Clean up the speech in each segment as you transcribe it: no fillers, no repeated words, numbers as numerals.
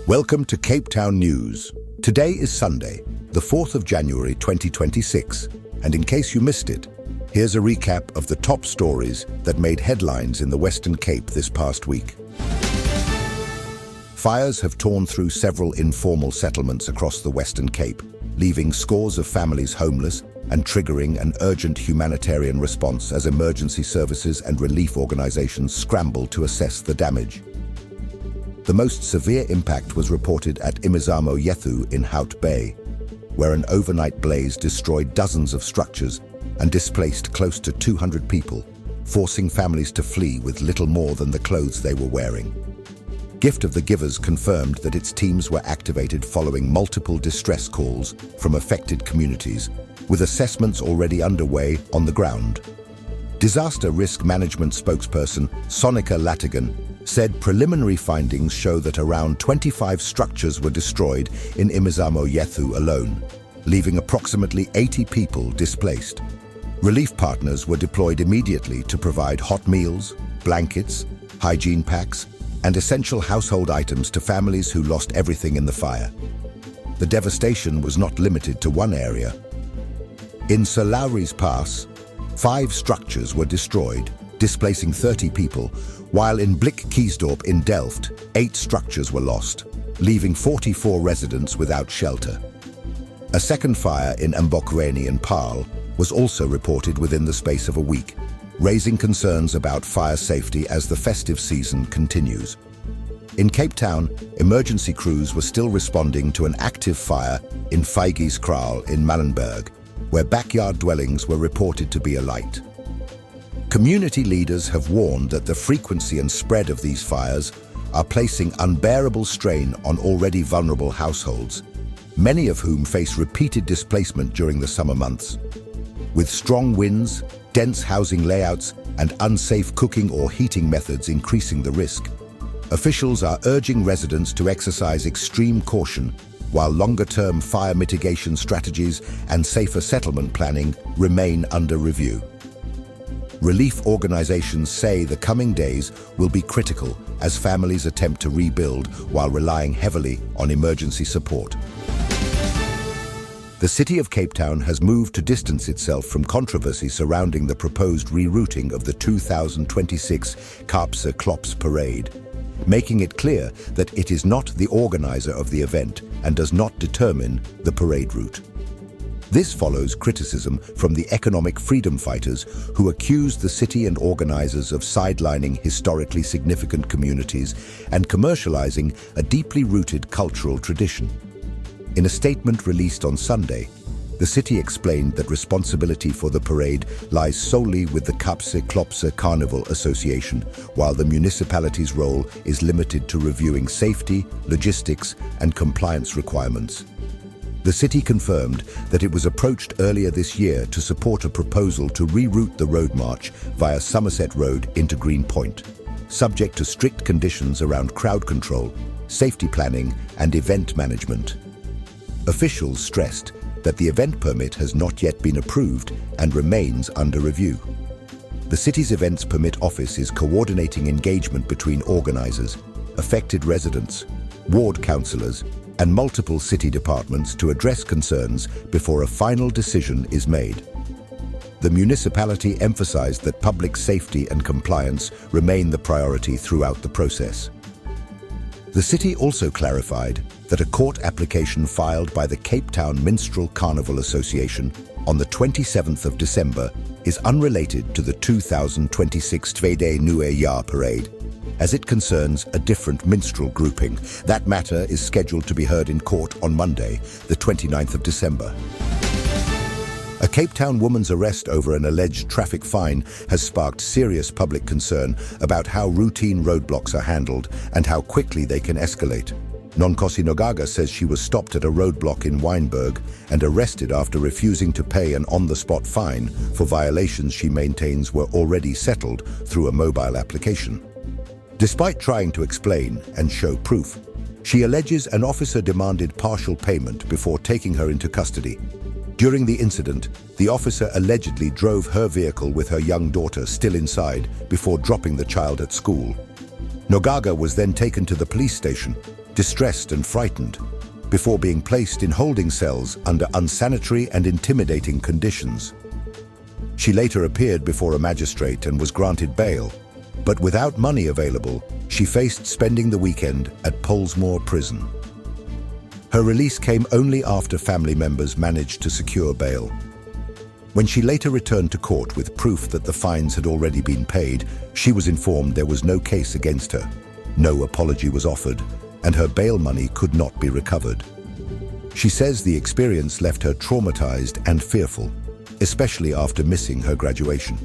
Welcome to Cape Town News. Today is Sunday, the 4th of January 2026, and in case you missed it, here's a recap of the top stories that made headlines in the Western Cape this past week. Fires have torn through several informal settlements across the Western Cape, leaving scores of families homeless and triggering an urgent humanitarian response as emergency services and relief organizations scramble to assess the damage. The most severe impact was reported at Imizamo Yethu in Hout Bay, where an overnight blaze destroyed dozens of structures and displaced close to 200 people, forcing families to flee with little more than the clothes they were wearing. Gift of the Givers confirmed that its teams were activated following multiple distress calls from affected communities, with assessments already underway on the ground. Disaster Risk Management spokesperson Sonica Latigan said preliminary findings show that around 25 structures were destroyed in Imizamo Yethu alone, leaving approximately 80 people displaced. Relief partners were deployed immediately to provide hot meals, blankets, hygiene packs, and essential household items to families who lost everything in the fire. The devastation was not limited to one area. In Sir Lowry's Pass, 5 structures were destroyed, displacing 30 people, while in Blik-Kiesdorp in Delft, 8 structures were lost, leaving 44 residents without shelter. A second fire in Mbokweni and Paarl was also reported within the space of a week, raising concerns about fire safety as the festive season continues. In Cape Town, emergency crews were still responding to an active fire in Vygieskraal in Mallenberg, where backyard dwellings were reported to be alight. Community leaders have warned that the frequency and spread of these fires are placing unbearable strain on already vulnerable households, many of whom face repeated displacement during the summer months. With strong winds, dense housing layouts, and unsafe cooking or heating methods increasing the risk, officials are urging residents to exercise extreme caution, while longer-term fire mitigation strategies and safer settlement planning remain under review. Relief organizations say the coming days will be critical as families attempt to rebuild while relying heavily on emergency support. The city of Cape Town has moved to distance itself from controversy surrounding the proposed rerouting of the 2026 Kaapse Klopse parade, making it clear that it is not the organizer of the event and does not determine the parade route. This follows criticism from the economic freedom fighters who accused the city and organizers of sidelining historically significant communities and commercializing a deeply rooted cultural tradition. In a statement released on Sunday, the city explained that responsibility for the parade lies solely with the Kaapse Klopse Carnival Association, while the municipality's role is limited to reviewing safety, logistics, and compliance requirements. The city confirmed that it was approached earlier this year to support a proposal to reroute the road march via Somerset Road into Green Point, subject to strict conditions around crowd control, safety planning, and event management. Officials stressed that the event permit has not yet been approved and remains under review. The city's Events Permit Office is coordinating engagement between organizers, affected residents, ward councillors, and multiple city departments to address concerns before a final decision is made. The municipality emphasized that public safety and compliance remain the priority throughout the process. The city also clarified that a court application filed by the Cape Town Minstrel Carnival Association on the 27th of December is unrelated to the 2026 Tweede Nuwe Jaar parade, as it concerns a different minstrel grouping. That matter is scheduled to be heard in court on Monday, the 29th of December. A Cape Town woman's arrest over an alleged traffic fine has sparked serious public concern about how routine roadblocks are handled and how quickly they can escalate. Nonkosi Nogaga says she was stopped at a roadblock in Wynberg and arrested after refusing to pay an on-the-spot fine for violations she maintains were already settled through a mobile application. Despite trying to explain and show proof, she alleges an officer demanded partial payment before taking her into custody. During the incident, the officer allegedly drove her vehicle with her young daughter still inside before dropping the child at school. Nogaga was then taken to the police station, distressed and frightened, before being placed in holding cells under unsanitary and intimidating conditions. She later appeared before a magistrate and was granted bail, but without money available, she faced spending the weekend at Polesmoor Prison. Her release came only after family members managed to secure bail. When she later returned to court with proof that the fines had already been paid, she was informed there was no case against her. No apology was offered, and her bail money could not be recovered. She says the experience left her traumatized and fearful, especially after missing her graduation.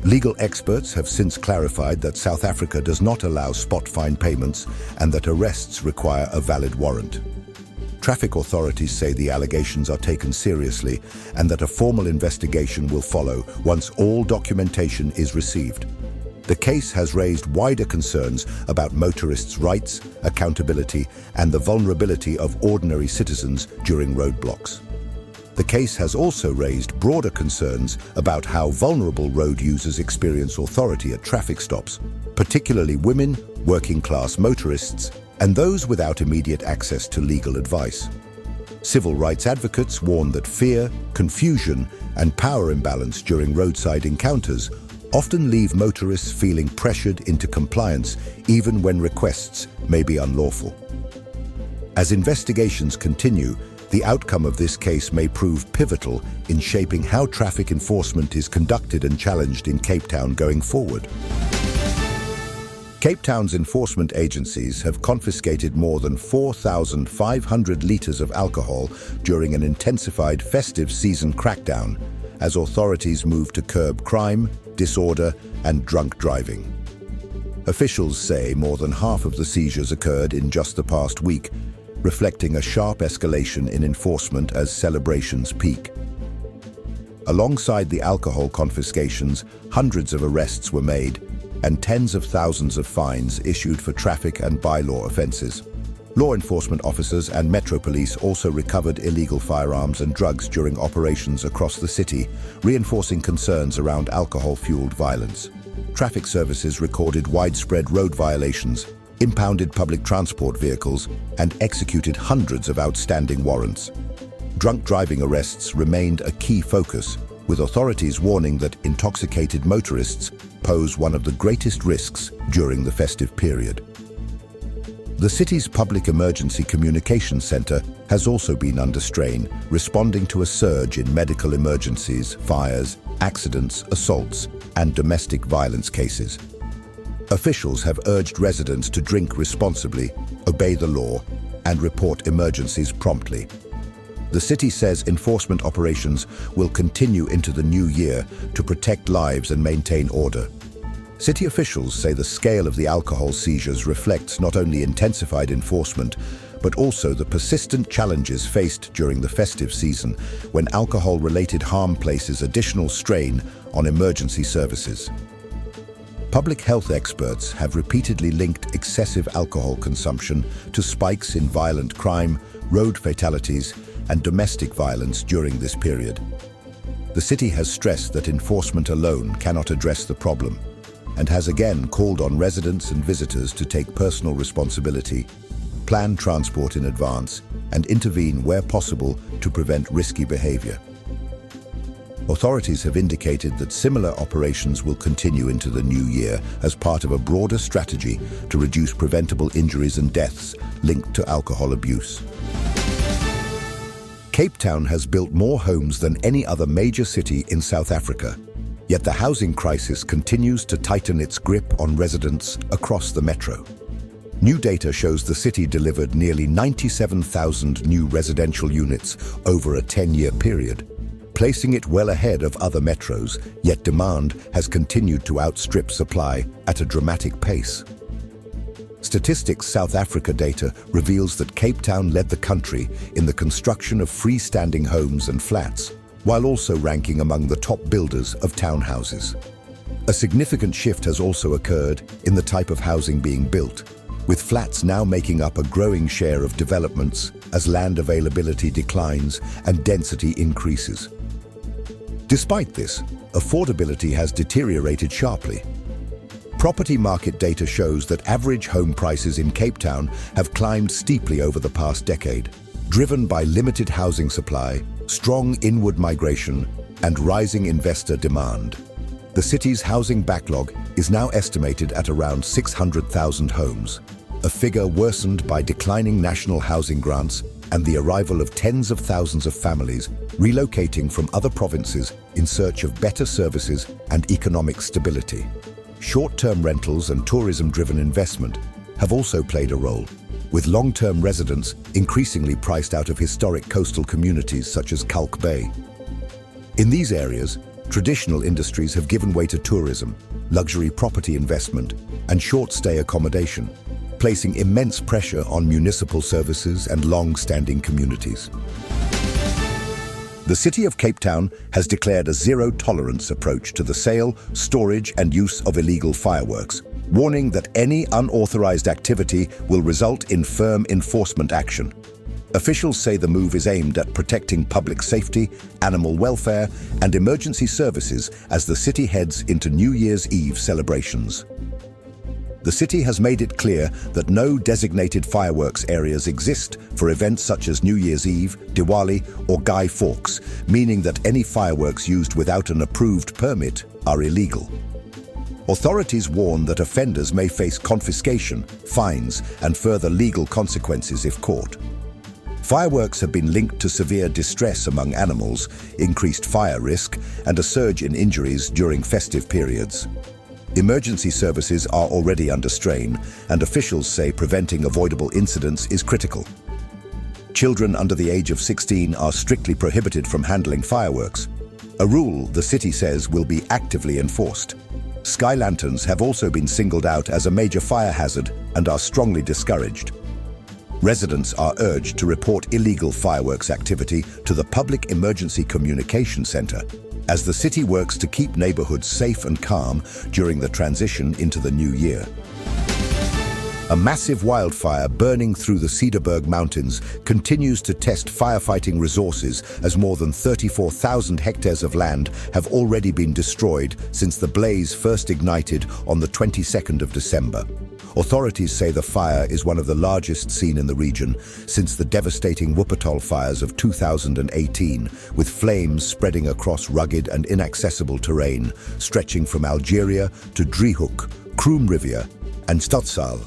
Legal experts have since clarified that South Africa does not allow spot fine payments and that arrests require a valid warrant. Traffic authorities say the allegations are taken seriously and that a formal investigation will follow once all documentation is received. The case has raised wider concerns about motorists' rights, accountability, and the vulnerability of ordinary citizens during roadblocks. The case has also raised broader concerns about how vulnerable road users experience authority at traffic stops, particularly women, working-class motorists, and those without immediate access to legal advice. Civil rights advocates warn that fear, confusion, and power imbalance during roadside encounters often leave motorists feeling pressured into compliance even when requests may be unlawful. As investigations continue, the outcome of this case may prove pivotal in shaping how traffic enforcement is conducted and challenged in Cape Town going forward. Cape Town's enforcement agencies have confiscated more than 4,500 litres of alcohol during an intensified festive season crackdown, as authorities move to curb crime, disorder, and drunk driving. Officials say more than half of the seizures occurred in just the past week, reflecting a sharp escalation in enforcement as celebrations peak. Alongside the alcohol confiscations, hundreds of arrests were made and tens of thousands of fines issued for traffic and bylaw offences. Law enforcement officers and Metro Police also recovered illegal firearms and drugs during operations across the city, reinforcing concerns around alcohol-fueled violence. Traffic services recorded widespread road violations, impounded public transport vehicles, and executed hundreds of outstanding warrants. Drunk driving arrests remained a key focus, with authorities warning that intoxicated motorists pose one of the greatest risks during the festive period. The city's Public Emergency Communications Centre has also been under strain, responding to a surge in medical emergencies, fires, accidents, assaults, and domestic violence cases. Officials have urged residents to drink responsibly, obey the law, and report emergencies promptly. The city says enforcement operations will continue into the new year to protect lives and maintain order. City officials say the scale of the alcohol seizures reflects not only intensified enforcement, but also the persistent challenges faced during the festive season when alcohol-related harm places additional strain on emergency services. Public health experts have repeatedly linked excessive alcohol consumption to spikes in violent crime, road fatalities, and domestic violence during this period. The city has stressed that enforcement alone cannot address the problem, and has again called on residents and visitors to take personal responsibility, plan transport in advance, and intervene where possible to prevent risky behavior. Authorities have indicated that similar operations will continue into the new year as part of a broader strategy to reduce preventable injuries and deaths linked to alcohol abuse. Cape Town has built more homes than any other major city in South Africa, yet the housing crisis continues to tighten its grip on residents across the metro. New data shows the city delivered nearly 97,000 new residential units over a 10-year period, placing it well ahead of other metros, yet demand has continued to outstrip supply at a dramatic pace. Statistics South Africa data reveals that Cape Town led the country in the construction of freestanding homes and flats, while also ranking among the top builders of townhouses. A significant shift has also occurred in the type of housing being built, with flats now making up a growing share of developments as land availability declines and density increases. Despite this, affordability has deteriorated sharply. Property market data shows that average home prices in Cape Town have climbed steeply over the past decade, driven by limited housing supply, strong inward migration, and rising investor demand. The city's housing backlog is now estimated at around 600,000 homes, a figure worsened by declining national housing grants and the arrival of tens of thousands of families relocating from other provinces in search of better services and economic stability. Short-term rentals and tourism-driven investment have also played a role, with long-term residents increasingly priced out of historic coastal communities such as Kalk Bay. In these areas, traditional industries have given way to tourism, luxury property investment, and short-stay accommodation, placing immense pressure on municipal services and long-standing communities. The City of Cape Town has declared a zero-tolerance approach to the sale, storage, and use of illegal fireworks, warning that any unauthorized activity will result in firm enforcement action. Officials say the move is aimed at protecting public safety, animal welfare, and emergency services as the city heads into New Year's Eve celebrations. The city has made it clear that no designated fireworks areas exist for events such as New Year's Eve, Diwali, or Guy Fawkes, meaning that any fireworks used without an approved permit are illegal. Authorities warn that offenders may face confiscation, fines, and further legal consequences if caught. Fireworks have been linked to severe distress among animals, increased fire risk, and a surge in injuries during festive periods. Emergency services are already under strain, and officials say preventing avoidable incidents is critical. Children under the age of 16 are strictly prohibited from handling fireworks, a rule the city says will be actively enforced. Sky lanterns have also been singled out as a major fire hazard and are strongly discouraged. Residents are urged to report illegal fireworks activity to the Public Emergency Communication Center, as the city works to keep neighborhoods safe and calm during the transition into the new year. A massive wildfire burning through the Cederberg mountains continues to test firefighting resources as more than 34,000 hectares of land have already been destroyed since the blaze first ignited on the 22nd of December. Authorities say the fire is one of the largest seen in the region since the devastating Wuppertal fires of 2018, with flames spreading across rugged and inaccessible terrain, stretching from Algeria to Driehoek, Kroomrivier, and Stadsaal.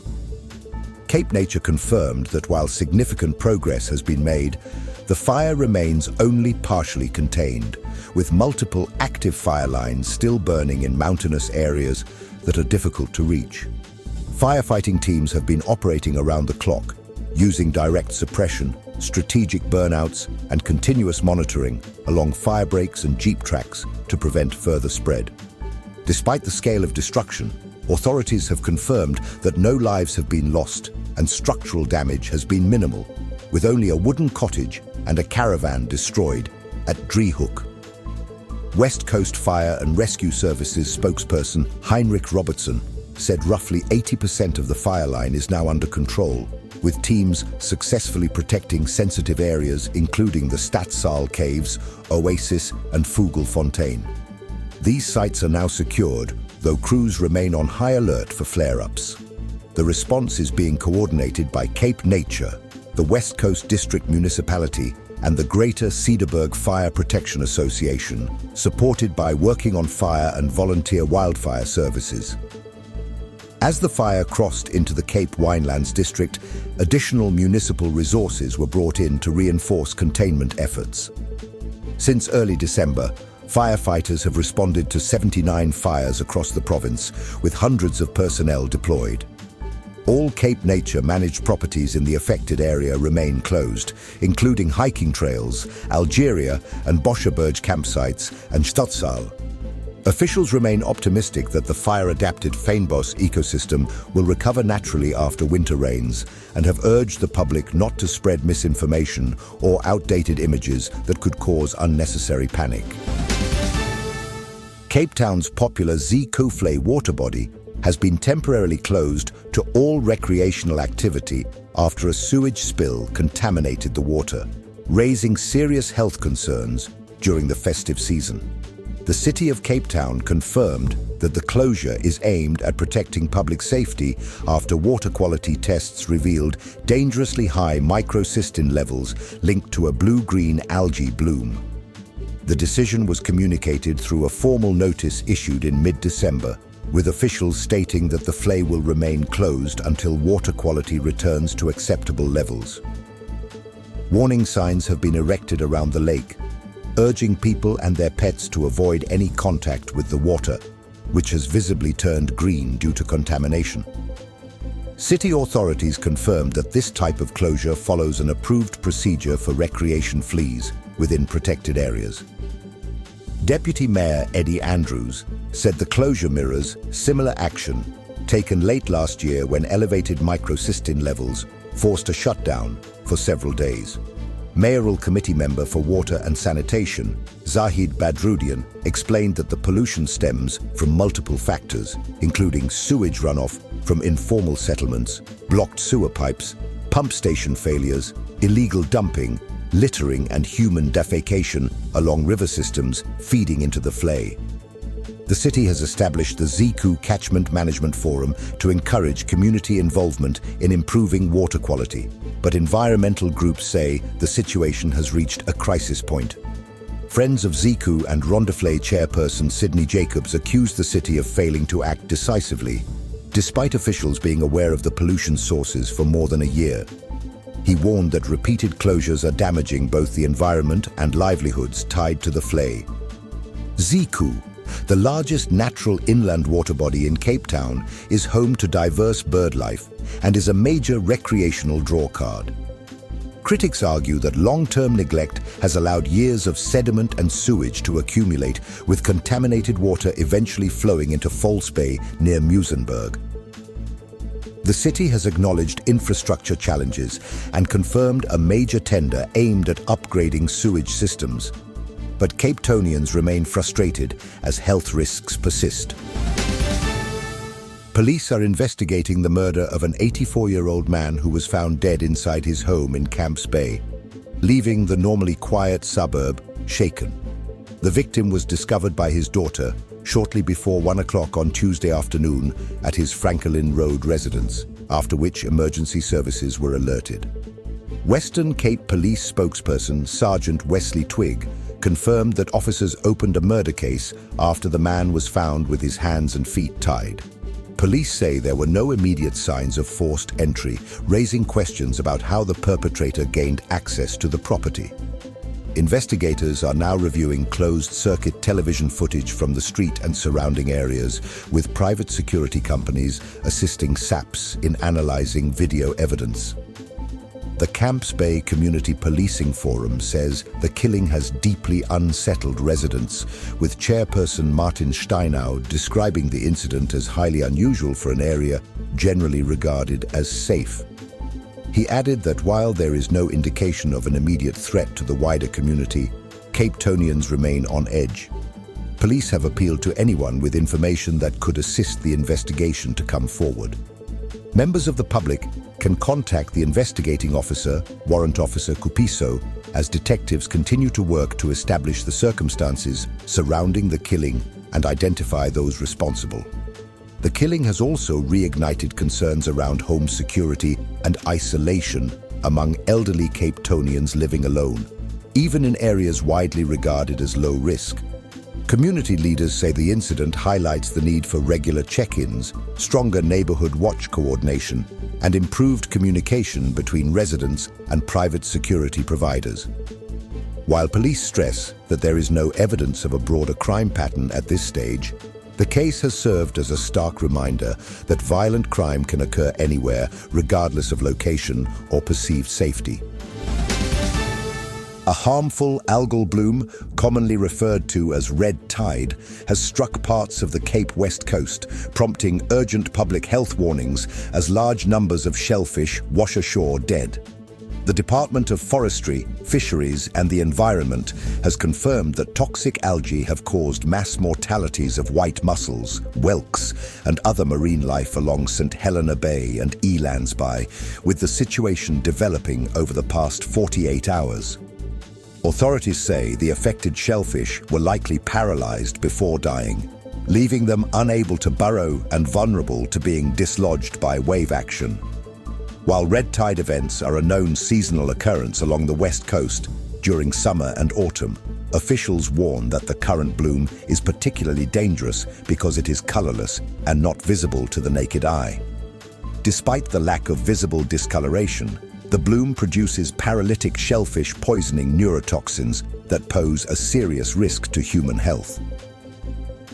Cape Nature confirmed that while significant progress has been made, the fire remains only partially contained, with multiple active fire lines still burning in mountainous areas that are difficult to reach. Firefighting teams have been operating around the clock, using direct suppression, strategic burnouts, and continuous monitoring along fire breaks and jeep tracks to prevent further spread. Despite the scale of destruction, authorities have confirmed that no lives have been lost and structural damage has been minimal, with only a wooden cottage and a caravan destroyed at Driehoek. West Coast Fire and Rescue Services spokesperson Heinrich Robertson said roughly 80% of the fire line is now under control, with teams successfully protecting sensitive areas including the Stadsaal Caves, Oasis, and Vogelfontein. These sites are now secured, though crews remain on high alert for flare-ups. The response is being coordinated by Cape Nature, the West Coast District Municipality, and the Greater Cederberg Fire Protection Association, supported by Working on Fire and volunteer wildfire services. As the fire crossed into the Cape Winelands district, additional municipal resources were brought in to reinforce containment efforts. Since early December, firefighters have responded to 79 fires across the province, with hundreds of personnel deployed. All Cape Nature managed properties in the affected area remain closed, including hiking trails, Algeria and Boscherberg campsites, and Stadsaal. Officials remain optimistic that the fire-adapted Fynbos ecosystem will recover naturally after winter rains and have urged the public not to spread misinformation or outdated images that could cause unnecessary panic. Cape Town's popular Zeekoevlei water body has been temporarily closed to all recreational activity after a sewage spill contaminated the water, raising serious health concerns during the festive season. the City of Cape Town confirmed that the closure is aimed at protecting public safety after water quality tests revealed dangerously high microcystin levels linked to a blue-green algae bloom. The decision was communicated through a formal notice issued in mid-December, with officials stating that the flay will remain closed until water quality returns to acceptable levels. Warning signs have been erected around the lake, urging people and their pets to avoid any contact with the water, which has visibly turned green due to contamination. City authorities confirmed that this type of closure follows an approved procedure for recreation fleas within protected areas. Deputy Mayor Eddie Andrews said the closure mirrors similar action taken late last year when elevated microcystin levels forced a shutdown for several days. Mayoral Committee Member for Water and Sanitation, Zahid Badruddin, explained that the pollution stems from multiple factors, including sewage runoff from informal settlements, blocked sewer pipes, pump station failures, illegal dumping, littering and human defecation along river systems feeding into the flay. The city has established the Ziku Catchment Management Forum to encourage community involvement in improving water quality, but environmental groups say the situation has reached a crisis point. Friends of Ziku and Rondaflay chairperson Sydney Jacobs accused the city of failing to act decisively, despite officials being aware of the pollution sources for more than a year. He warned that repeated closures are damaging both the environment and livelihoods tied to the flay. Ziku, the largest natural inland water body in Cape Town, is home to diverse bird life and is a major recreational drawcard. Critics argue that long-term neglect has allowed years of sediment and sewage to accumulate, with contaminated water eventually flowing into False Bay near Muizenberg. The city has acknowledged infrastructure challenges and confirmed a major tender aimed at upgrading sewage systems. But Cape Townians remain frustrated as health risks persist. Police are investigating the murder of an 84-year-old man who was found dead inside his home in Camps Bay, leaving the normally quiet suburb shaken. The victim was discovered by his daughter shortly before 1 o'clock on Tuesday afternoon at his Franklin Road residence, after which emergency services were alerted. Western Cape Police spokesperson Sergeant Wesley Twigg confirmed that officers opened a murder case after the man was found with his hands and feet tied. Police say there were no immediate signs of forced entry, raising questions about how the perpetrator gained access to the property. Investigators are now reviewing closed-circuit television footage from the street and surrounding areas, with private security companies assisting SAPS in analyzing video evidence. The Camps Bay Community Policing Forum says the killing has deeply unsettled residents, with chairperson Martin Steinau describing the incident as highly unusual for an area generally regarded as safe. He added that while there is no indication of an immediate threat to the wider community, Cape Townians remain on edge. Police have appealed to anyone with information that could assist the investigation to come forward. Members of the public can contact the investigating officer, Warrant Officer Kupiso, as detectives continue to work to establish the circumstances surrounding the killing and identify those responsible. The killing has also reignited concerns around home security and isolation among elderly Cape Townians living alone, even in areas widely regarded as low risk. Community leaders say the incident highlights the need for regular check-ins, stronger neighborhood watch coordination, and improved communication between residents and private security providers. While police stress that there is no evidence of a broader crime pattern at this stage, the case has served as a stark reminder that violent crime can occur anywhere, regardless of location or perceived safety. A harmful algal bloom, commonly referred to as red tide, has struck parts of the Cape West Coast, prompting urgent public health warnings as large numbers of shellfish wash ashore dead. The Department of Forestry, Fisheries and the Environment has confirmed that toxic algae have caused mass mortalities of white mussels, whelks and other marine life along St. Helena Bay and Elands Bay, with the situation developing over the past 48 hours. Authorities say the affected shellfish were likely paralyzed before dying, leaving them unable to burrow and vulnerable to being dislodged by wave action. While red tide events are a known seasonal occurrence along the west coast during summer and autumn, officials warn that the current bloom is particularly dangerous because it is colorless and not visible to the naked eye. Despite the lack of visible discoloration, the bloom produces paralytic shellfish poisoning neurotoxins that pose a serious risk to human health.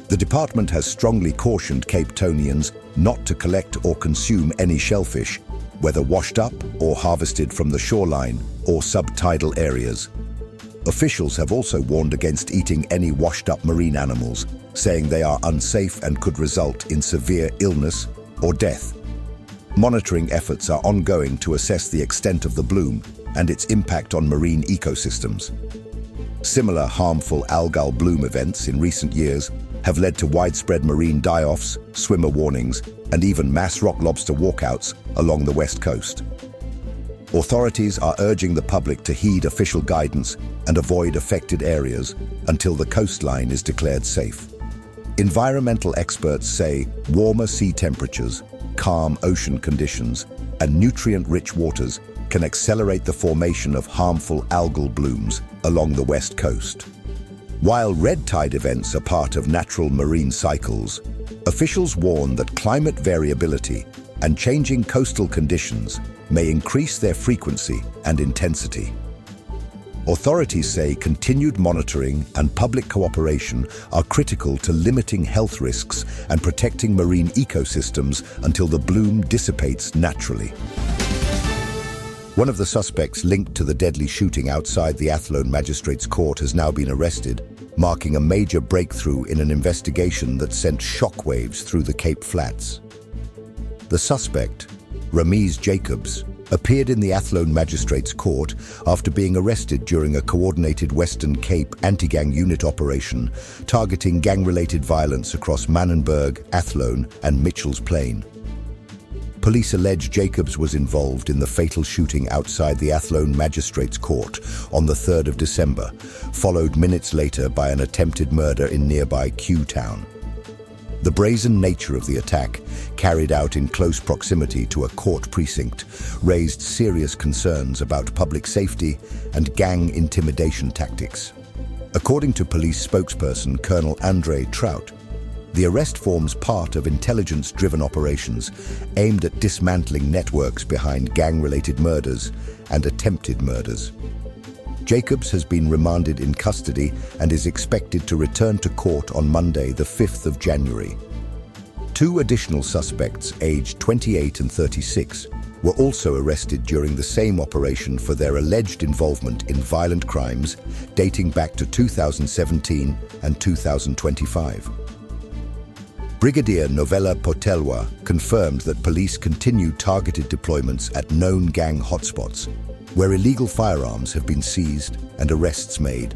The department has strongly cautioned Capetonians not to collect or consume any shellfish, whether washed up or harvested from the shoreline or subtidal areas. Officials have also warned against eating any washed-up marine animals, saying they are unsafe and could result in severe illness or death. Monitoring efforts are ongoing to assess the extent of the bloom and its impact on marine ecosystems. Similar harmful algal bloom events in recent years have led to widespread marine die-offs, swimmer warnings, and even mass rock lobster walkouts along the west coast. Authorities are urging the public to heed official guidance and avoid affected areas until the coastline is declared safe. Environmental experts say warmer sea temperatures, calm ocean conditions, and nutrient-rich waters can accelerate the formation of harmful algal blooms along the west coast. While red tide events are part of natural marine cycles, officials warn that climate variability and changing coastal conditions may increase their frequency and intensity. Authorities say continued monitoring and public cooperation are critical to limiting health risks and protecting marine ecosystems until the bloom dissipates naturally. One of the suspects linked to the deadly shooting outside the Athlone Magistrates Court has now been arrested, marking a major breakthrough in an investigation that sent shockwaves through the Cape Flats. The suspect, Rameez Jacobs, appeared in the Athlone Magistrates Court after being arrested during a coordinated Western Cape anti-gang unit operation targeting gang-related violence across Manenberg, Athlone, and Mitchell's Plain. Police allege Jacobs was involved in the fatal shooting outside the Athlone Magistrates Court on the 3rd of December, followed minutes later by an attempted murder in nearby Q Town. The brazen nature of the attack, carried out in close proximity to a court precinct, raised serious concerns about public safety and gang intimidation tactics. According to police spokesperson Colonel Andre Trout, the arrest forms part of intelligence-driven operations aimed at dismantling networks behind gang-related murders and attempted murders. Jacobs has been remanded in custody and is expected to return to court on Monday, the 5th of January. Two additional suspects, aged 28 and 36, were also arrested during the same operation for their alleged involvement in violent crimes dating back to 2017 and 2025. Brigadier Novella Potelwa confirmed that police continued targeted deployments at known gang hotspots, where illegal firearms have been seized and arrests made.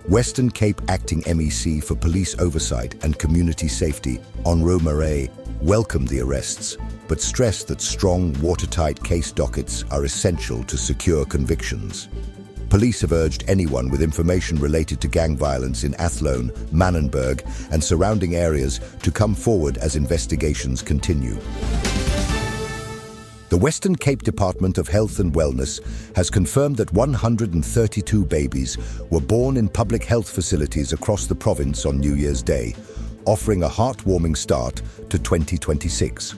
Western Cape Acting MEC for Police Oversight and Community Safety, Henri Marais, welcomed the arrests, but stressed that strong, watertight case dockets are essential to secure convictions. Police have urged anyone with information related to gang violence in Athlone, Manenberg, and surrounding areas to come forward as investigations continue. The Western Cape Department of Health and Wellness has confirmed that 132 babies were born in public health facilities across the province on New Year's Day, offering a heartwarming start to 2026.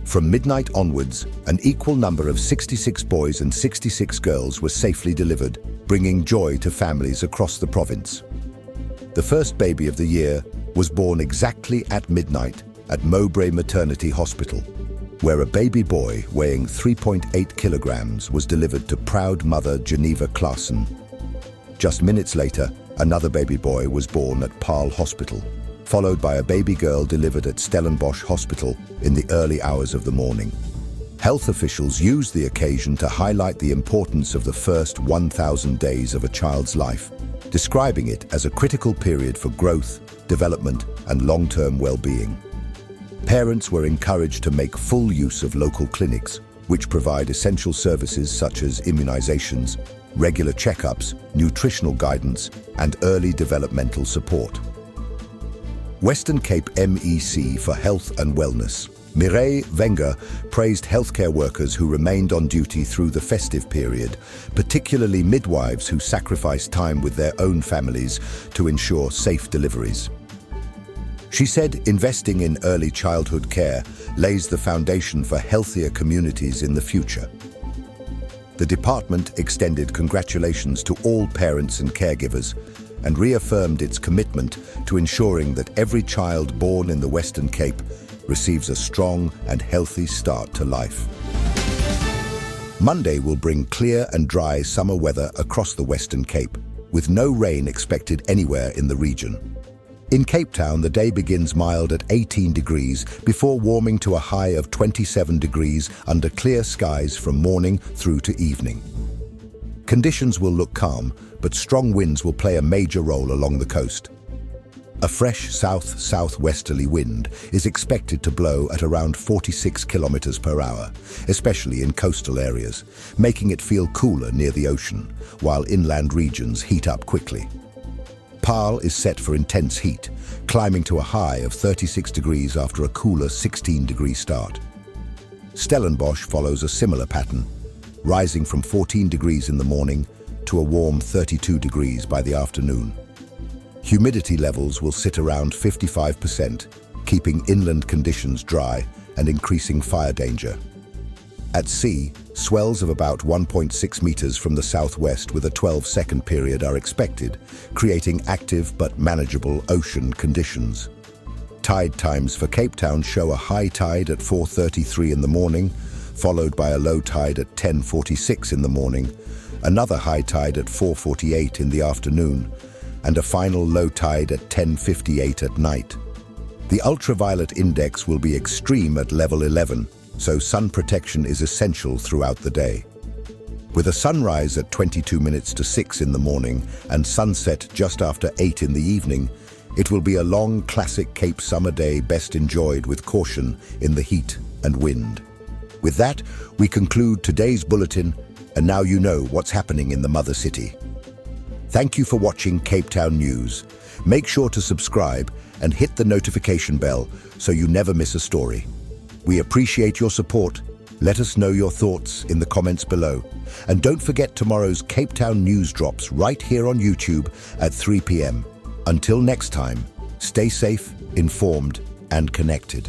From midnight onwards, an equal number of 66 boys and 66 girls were safely delivered, bringing joy to families across the province. The first baby of the year was born exactly at midnight at Mowbray Maternity Hospital, where a baby boy weighing 3.8 kilograms was delivered to proud mother Geneva Claassen. Just minutes later, another baby boy was born at Paarl Hospital, followed by a baby girl delivered at Stellenbosch Hospital in the early hours of the morning. Health officials used the occasion to highlight the importance of the first 1,000 days of a child's life, describing it as a critical period for growth, development, and long-term well-being. Parents were encouraged to make full use of local clinics, which provide essential services such as immunizations, regular checkups, nutritional guidance, and early developmental support. Western Cape MEC for Health and Wellness. Mireille Wenger praised healthcare workers who remained on duty through the festive period, particularly midwives who sacrificed time with their own families to ensure safe deliveries. She said investing in early childhood care lays the foundation for healthier communities in the future. The department extended congratulations to all parents and caregivers and reaffirmed its commitment to ensuring that every child born in the Western Cape receives a strong and healthy start to life. Monday will bring clear and dry summer weather across the Western Cape, with no rain expected anywhere in the region. In Cape Town, the day begins mild at 18 degrees before warming to a high of 27 degrees under clear skies from morning through to evening. Conditions will look calm, but strong winds will play a major role along the coast. A fresh south-southwesterly wind is expected to blow at around 46 kilometers per hour, especially in coastal areas, making it feel cooler near the ocean, while inland regions heat up quickly. Paarl is set for intense heat, climbing to a high of 36 degrees after a cooler 16-degree start. Stellenbosch follows a similar pattern, rising from 14 degrees in the morning to a warm 32 degrees by the afternoon. Humidity levels will sit around 55%, keeping inland conditions dry and increasing fire danger. At sea, swells of about 1.6 meters from the southwest with a 12-second period are expected, creating active but manageable ocean conditions. Tide times for Cape Town show a high tide at 4:33 in the morning, followed by a low tide at 10:46 in the morning, another high tide at 4:48 in the afternoon, and a final low tide at 10:58 at night. The ultraviolet index will be extreme at level 11, so sun protection is essential throughout the day. With a sunrise at 22 minutes to 6 in the morning and sunset just after 8 in the evening, it will be a long, classic Cape summer day best enjoyed with caution in the heat and wind. With that, we conclude today's bulletin, and now you know what's happening in the mother city. Thank you for watching Cape Town News. Make sure to subscribe and hit the notification bell so you never miss a story. We appreciate your support. Let us know your thoughts in the comments below. And don't forget tomorrow's Cape Town News drops right here on YouTube at 3 p.m. Until next time, stay safe, informed, and connected.